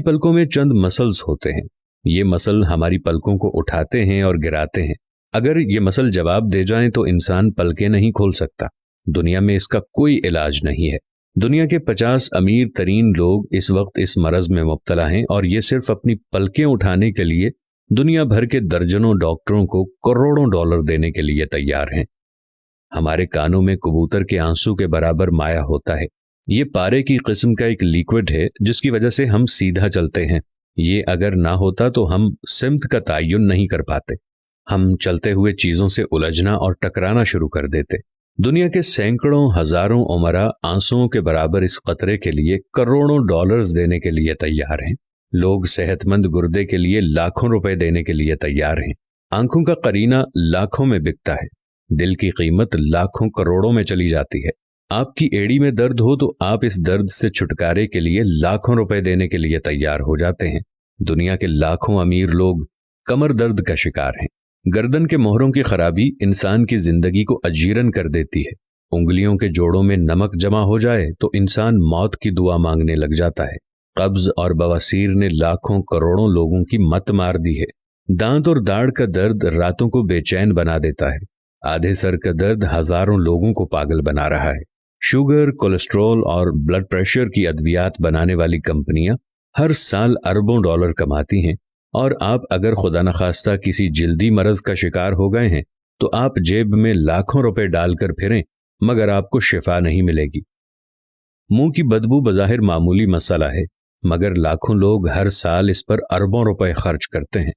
पलकों में चंद मसल्स होते हैं। ये मसल हमारी पलकों को उठाते हैं और गिराते हैं। अगर ये मसल जवाब दे जाएं तो इंसान पलकें नहीं खोल सकता। दुनिया में इसका कोई इलाज नहीं है। दुनिया के 50 अमीर तरीन लोग इस वक्त इस मरज में मुब्तला हैं और ये सिर्फ अपनी पलकें उठाने के लिए दुनिया भर के दर्जनों डॉक्टरों को करोड़ों डॉलर देने के लिए तैयार हैं। हमारे कानों में कबूतर के आंसू के बराबर माया होता है। ये पारे की किस्म का एक लिक्विड है जिसकी वजह से हम सीधा चलते हैं। ये अगर ना होता तो हम सिमत का तयन नहीं कर पाते। हम चलते हुए चीजों से उलझना और टकराना शुरू कर देते। दुनिया के सैकड़ों हजारों उमरा आंसुओं के बराबर इस कतरे के लिए करोड़ों डॉलर्स देने के लिए तैयार हैं। लोग सेहतमंद गुर्दे के लिए लाखों रुपए देने के लिए तैयार हैं। आंखों का करीना लाखों में बिकता है। दिल की कीमत लाखों करोड़ों में चली जाती है। आपकी एड़ी में दर्द हो तो आप इस दर्द से छुटकारे के लिए लाखों रुपए देने के लिए तैयार हो जाते हैं। दुनिया के लाखों अमीर लोग कमर दर्द का शिकार हैं। गर्दन के मोहरों की खराबी इंसान की जिंदगी को अजीरन कर देती है। उंगलियों के जोड़ों में नमक जमा हो जाए तो इंसान मौत की दुआ मांगने लग जाता है। कब्ज और बवासीर ने लाखों करोड़ों लोगों की मत मार दी है। दांत और दाढ़ का दर्द रातों को बेचैन बना देता है। आधे सर का दर्द हजारों लोगों को पागल बना रहा है। शुगर, कोलेस्ट्रॉल और ब्लड प्रेशर की अद्वियात बनाने वाली कंपनियां हर साल अरबों डॉलर कमाती हैं और आप अगर खुदा न खास्ता किसी जिल्दी मरज का शिकार हो गए हैं तो आप जेब में लाखों रुपए डालकर फिरें मगर आपको शिफा नहीं मिलेगी। मुंह की बदबू बज़ाहिर मामूली मसला है मगर लाखों लोग हर साल इस पर अरबों रुपए खर्च करते हैं।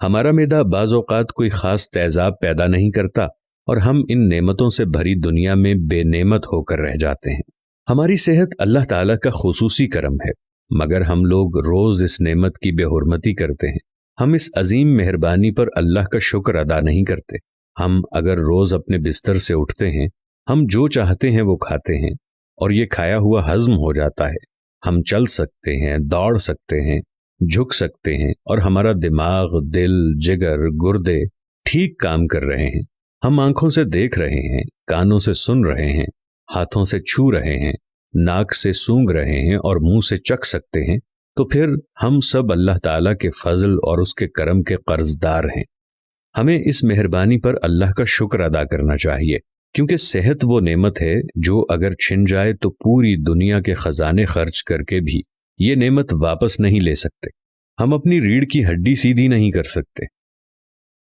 हमारा मैदा बाज़ औक़ात कोई ख़ास तेज़ाब पैदा नहीं करता और हम इन नेमतों से भरी दुनिया में बेनेमत होकर रह जाते हैं। हमारी सेहत अल्लाह ताला का खुसूसी करम है मगर हम लोग रोज़ इस नेमत की बेहुरमती करते हैं। हम इस अजीम मेहरबानी पर अल्लाह का शुक्र अदा नहीं करते। हम अगर रोज़ अपने बिस्तर से उठते हैं, हम जो चाहते हैं वो खाते हैं और ये खाया हुआ हज़म हो जाता है। हम चल सकते हैं, दौड़ सकते हैं, झुक सकते हैं और हमारा दिमाग, दिल, जिगर, गुर्दे ठीक काम कर रहे हैं। हम आंखों से देख रहे हैं, कानों से सुन रहे हैं, हाथों से छू रहे हैं, नाक से सूंघ रहे हैं और मुंह से चख सकते हैं। तो फिर हम सब अल्लाह ताला के फजल और उसके करम के कर्जदार हैं। हमें इस मेहरबानी पर अल्लाह का शुक्र अदा करना चाहिए क्योंकि सेहत वो नेमत है जो अगर छिन जाए तो पूरी दुनिया के खजाने खर्च करके भी ये नेमत वापस नहीं ले सकते। हम अपनी रीढ़ की हड्डी सीधी नहीं कर सकते।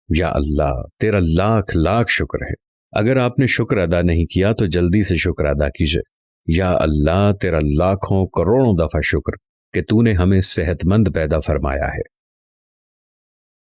या अल्लाह, तेरा लाख लाख शुक्र है। अगर आपने शुक्र अदा नहीं किया तो जल्दी से शुक्र अदा कीजिए। या अल्लाह, तेरा लाखों करोड़ों दफा शुक्र कि तूने हमें सेहतमंद पैदा फरमाया है।